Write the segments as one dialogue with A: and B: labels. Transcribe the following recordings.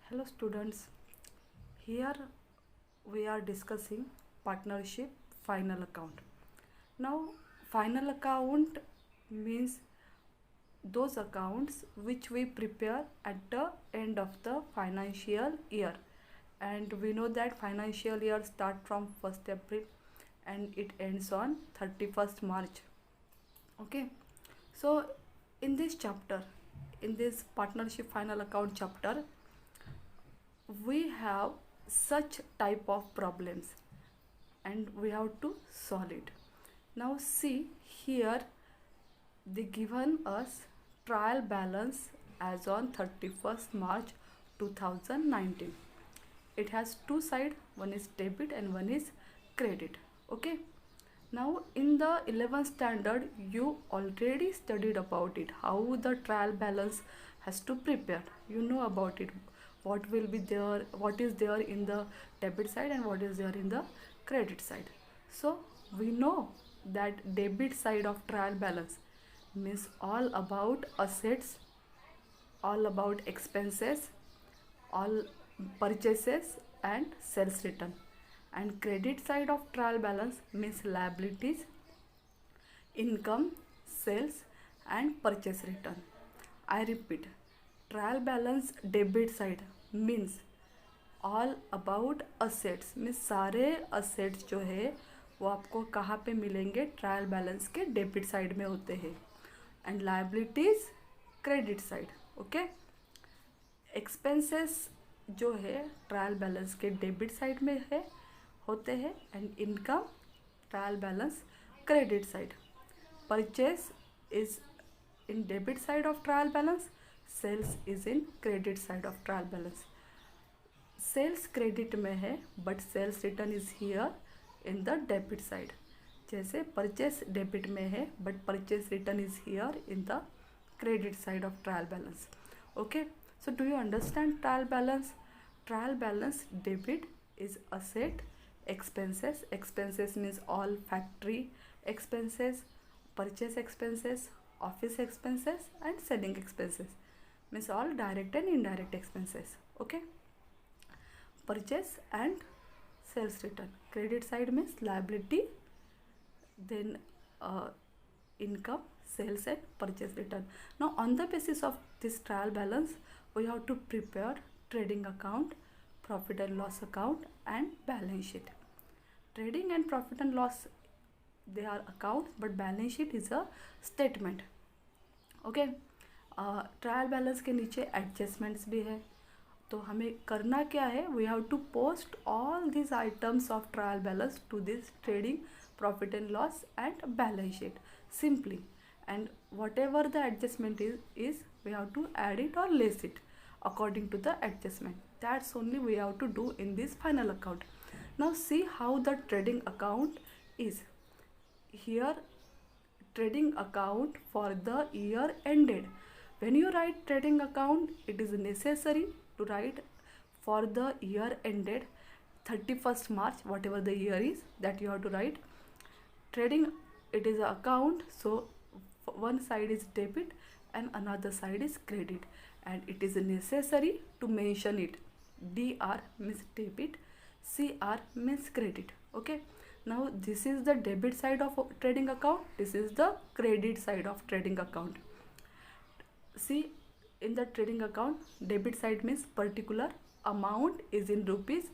A: Hello students, here we are discussing partnership final account. Now final account means those accounts which we prepare at the end of the financial year, and we know that financial year start from 1st April and it ends on 31st March. Okay, so in this chapter, in this partnership final account chapter, we have such type of problems and we have to solve it. Now see here, they given us trial balance as on 31st March 2019. It has two sides, one is debit and one is credit. Okay, now in the 11th standard you already studied about it, how the trial balance has to prepare. You know about it, what will be there, what is there in the debit side and what is there in the credit side. So we know that debit side of trial balance means all about assets, all about expenses, all purchases and sales return, and credit side of trial balance means liabilities, income, sales and purchase return. I repeat, trial balance debit side means all about assets, means सारे assets जो है वो आपको कहाँ पे मिलेंगे, trial balance के debit side में होते हैं, and liabilities credit side. Okay, expenses जो है ट्रायल बैलेंस के डेबिट साइड में है होते हैं, and income trial balance credit side. Purchase is in debit side of trial balance, sales is in credit side of trial balance. Sales credit में है but sales return is here in the debit side. जैसे purchase debit में है but purchase return is here in the credit side of trial balance. Okay, so do you understand trial balance? Trial balance debit is asset, expenses, expenses means all factory expenses, purchase expenses, office expenses and selling expenses means all direct and indirect expenses. Okay, purchase and sales return. Credit side means liability, then income, sales and purchase return. Now on the basis of this trial balance we have to prepare trading account, profit and loss account and balance sheet. Trading and profit and loss, they are accounts but balance sheet is a statement. Okay, trial balance के नीचे adjustments भी है, तो हमें करना क्या है, we have to post all this items of trial balance to this trading profit and loss and balance sheet simply, and whatever the adjustment is we have to add it और less it according to the adjustment. That's only we have to do in this final account. Now see how the trading account is. Here trading account for the year ended. When you write trading account, it is necessary to write for the year ended 31st March, whatever the year is, that you have to write. Trading, it is an account, so one side is debit and another side is credit, and it is necessary to mention it. DR means debit, CR means credit. Okay, now this is the debit side of trading account, this is the credit side of trading account. See, in the trading account, debit side means particular amount is in rupees.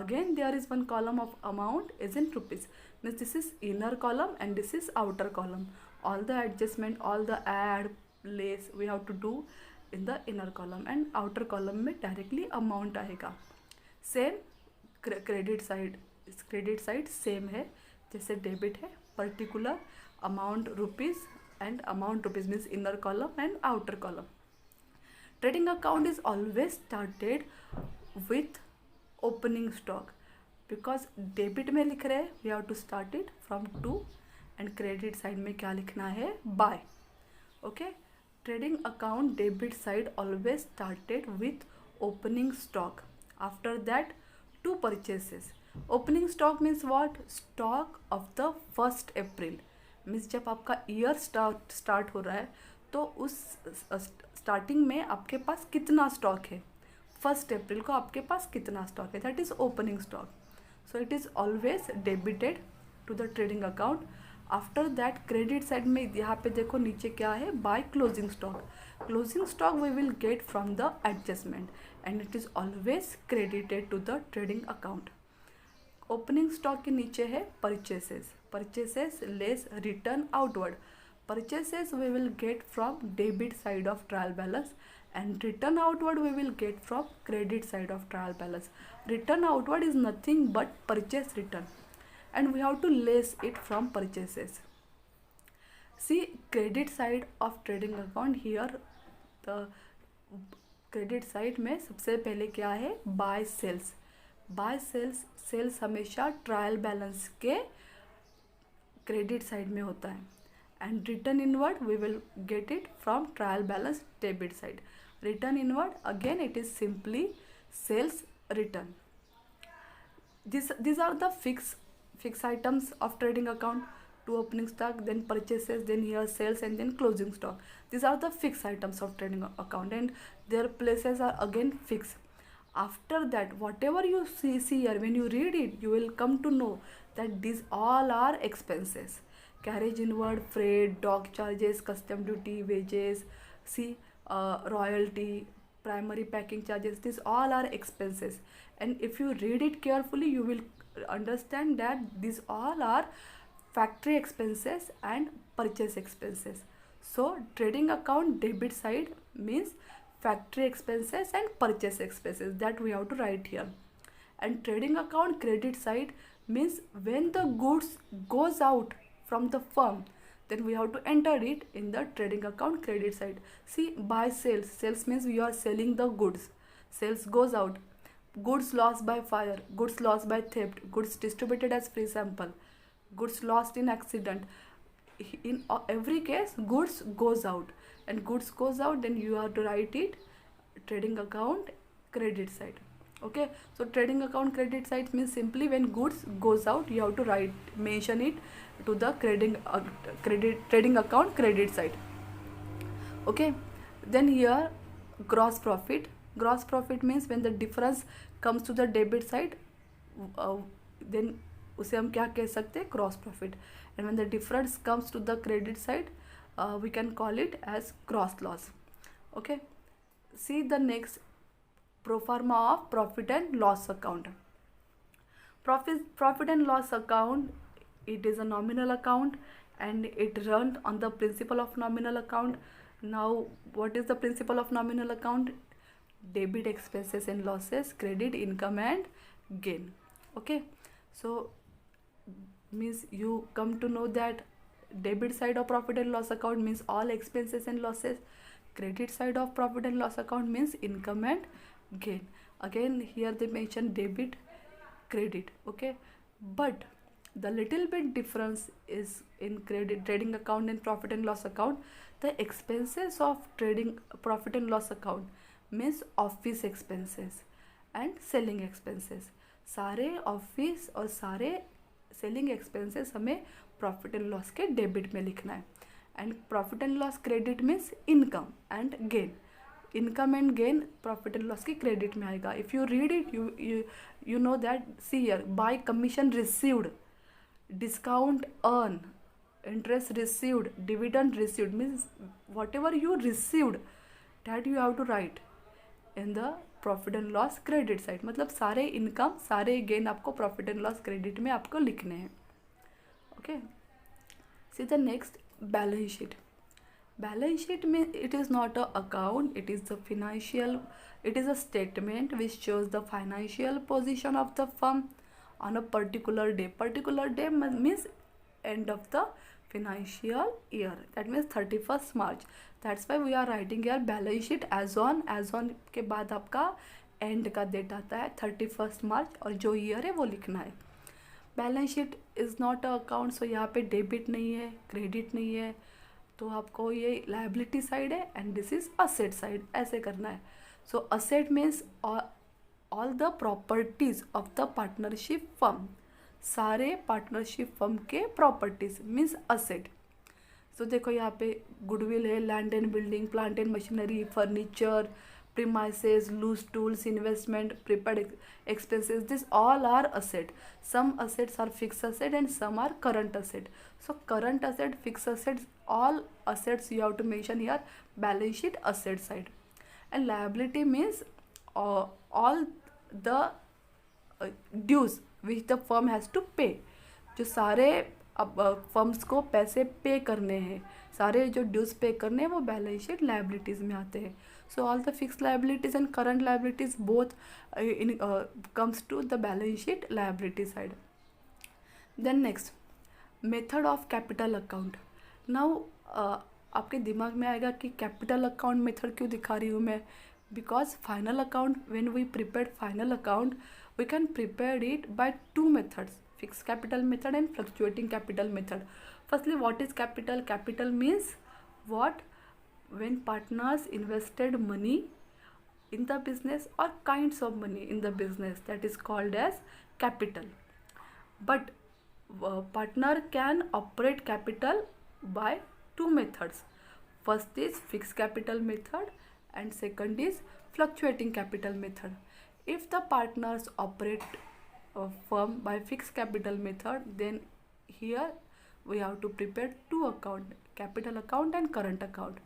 A: Again there is one column of amount is in rupees, means this is inner column and this is outer column. All the adjustment, all the add, less we have to do in the inner column, and outer column में directly amount आएगा. Same credit side same है, जैसे debit है particular amount rupees, and amount rupees means inner column and outer column. Trading account is always started with opening stock, because debit में लिख रहे हैं we have to start it from to, and credit side में क्या लिखना है, buy. Okay, trading account debit side always started with opening stock. After that, two purchases. Opening stock means what? Stock of the 1st April means जब आपका year start हो रहा है तो उस स्टार्टिंग में आपके पास कितना स्टॉक है. 1 अप्रैल को आपके पास कितना स्टॉक है, that is opening stock. So it is always debited to the trading account. After that credit side में यहाँ पे देखो नीचे क्या है, by closing stock. Closing stock we will get from the adjustment and it is always credited to the trading account. Opening stock के नीचे है purchases. Purchases less return outward. Purchases we will get from debit side of trial balance and return outward we will get from credit side of trial balance. Return outward is nothing but purchase return and we have to less it from purchases. See credit side of trading account here, the credit side में सबसे पहले क्या है, buy sales. buy sales sales हमेशा trial balance के credit side में होता है and return inward we will get it from trial balance debit side. Return inward again it is simply sales return. These are the fixed items of trading account. To opening stock, then purchases, then here sales and then closing stock. These are the fixed items of trading account and their places are again fixed. After that whatever you see here, when you read it you will come to know that these all are expenses. Carriage inward, freight, dock charges, custom duty, wages, royalty, primary packing charges, these all are expenses. And if you read it carefully you will understand that these all are factory expenses and purchase expenses. So trading account debit side means factory expenses and purchase expenses, that we have to write here. And trading account credit side means when the goods goes out from the firm, then we have to enter it in the trading account credit side. See buy sales, sales means you are selling the goods, sales goes out. Goods lost by fire, goods lost by theft, goods distributed as free sample, goods lost in accident. In every case goods goes out, and goods goes out then you have to write it trading account credit side. Okay, so trading account credit side means simply when goods goes out you have to mention it to the trading account credit side. Okay, then here gross profit. Gross profit means when the difference comes to the debit side, then उसे हम क्या कह सकते हैं, gross profit. And when the difference comes to the credit side, we can call it as gross loss. Okay, see the next pro forma of profit and loss account. Profit and loss account, it is a nominal account and it runs on the principle of nominal account. Now what is the principle of nominal account? Debit expenses and losses, credit income and gain. Okay, so means you come to know that debit side of profit and loss account means all expenses and losses, credit side of profit and loss account means income and gain. Again here they mention debit, credit. Okay, but the little bit difference is in trading account and profit and loss account. The expenses of trading profit and loss account means office expenses and selling expenses. सारे office और सारे selling expenses हमें profit and loss के debit में लिखना है. And profit and loss credit means income and gain. Income and gain profit and loss की credit में आएगा. If you read it you know that, see here, by commission received, discount earn, interest received, dividend received, means whatever you received that you have to write in the profit and loss credit side. मतलब सारे income सारे gain आपको profit and loss credit में आपको लिखने हैं. Okay, see the next balance sheet. Balance sheet means it is not a account, it is the financial, it is a statement which shows the financial position of the firm on a particular day. Particular day means end of the financial year, that means 31st March. That's why we are writing here balance sheet as on के बाद आपका end का date आता है 31st मार्च और जो year है वो लिखना है. Balance sheet is not a account, so यहाँ पे डेबिट नहीं है, क्रेडिट नहीं है, तो आपको ये लाइबिलिटी साइड है and this is asset side, ऐसे करना है. So asset means all the properties of the partnership firm. सारे पार्टनरशिप फर्म के प्रॉपर्टीज मीन्स असेट. सो देखो यहाँ पे गुडविल है, land and building, plant and machinery, furniture, premises, loose tools, investment, prepared expenses, this all are asset. Some assets are fixed asset and some are current asset. So current asset, fixed assets, all assets you have to mention here balance sheet asset side. And liability means all the dues which the firm has to pay, जो सारे अब firms को पैसे पे करने हैं, सारे जो ड्यूज पे करने हैं वो बैलेंस शीट लाइबिलिटीज़ में आते हैं. So all the fix liabilities and current liabilities both in comes to the balance sheet liability side. Then next method of capital account. Now आपके दिमाग में आएगा कि कैपिटल अकाउंट मेथड क्यों दिखा रही हूँ मैं, because final account when we prepare final account we can prepare it by two methods, fixed capital method and fluctuating capital method. Firstly, what is capital? Capital means what, when partners invested money in the business or kinds of money in the business, that is called as capital. But partner can operate capital by two methods. First is fixed capital method and second is fluctuating capital method. If the partners operate a firm by fixed capital method, then here we have to prepare two account, capital account and current account.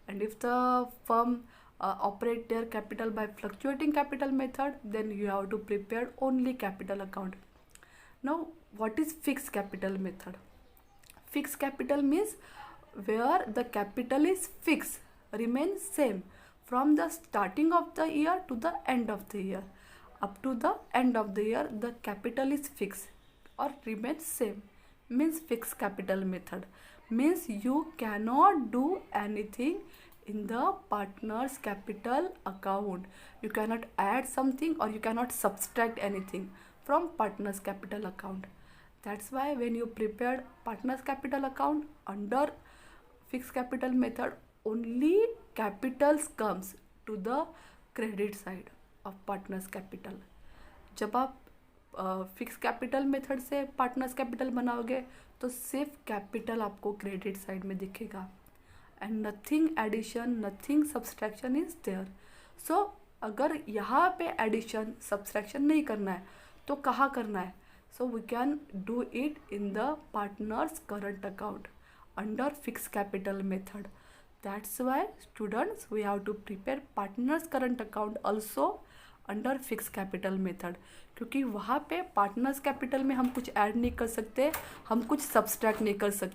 A: And if the firm operate their capital by fluctuating capital method, then you have to prepare only capital account. Now what is fixed capital method? Fixed capital means where the capital is fixed, remains same from the starting of the year to the end of the year. Up to the end of the year, the capital is fixed or remains same, means fixed capital method. Means you cannot do anything in the partner's capital account. You cannot add something or you cannot subtract anything from partner's capital account. That's why when you prepared partner's capital account under fixed capital method, only capitals comes to the credit side of partners capital. जब आप fix capital method से partners capital बनाओगे तो सिर्फ capital आपको credit side में दिखेगा and nothing addition, nothing subtraction is there. So अगर यहाँ पे एडिशन सब्सट्रैक्शन नहीं करना है तो कहाँ करना है? So we can do it in the partners current account under fix capital method. That's why students we have to prepare partners current account also under fixed capital method, क्योंकि वहाँ पे partners capital में हम कुछ add नहीं कर सकते, हम कुछ सब्सट्रैक्ट नहीं कर सकते.